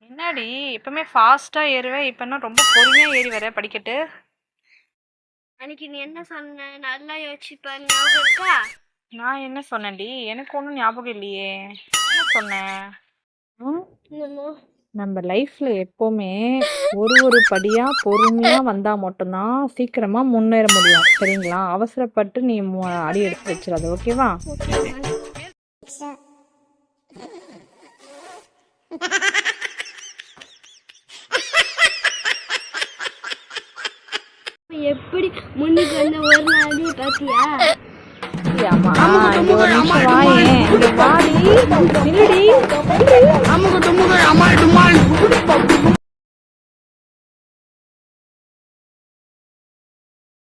என்னடி எப்பவுமே ஃபாஸ்டா ஏறுவே, இப்ப என்ன ரொம்ப பொறுமையா ஏறி வர படிக்கட்டு? அன்னைக்கு நீ என்ன சொன்ன? நல்லா யோசிச்சுப்பா, ஞாபகம் இருக்கா? நான் என்ன சொன்னேன்டி? எனக்கு ஒன்றும் ஞாபகம் இல்லையே. என்ன சொன்னேன்? என்னமோ நம்ம லைஃப்ல எப்பவுமே ஒரு படியா பொறுமையா வந்தா மட்டும்தான் சீக்கிரமா முன்னேற முடியும். சரிங்களா? அவசரப்பட்டு நீ அடி எடுத்து வச்சிடாத. ஓகேவா? எப்படி முன்னுக்கு வந்த ஒரு நாளே பாத்தியா? ஆமா, இங்க ஒரு நிமிஷம் வாயேன். இங்க பாடி நில்லுடி. அமுக்கு டுமுக்கு அமால் டுமால்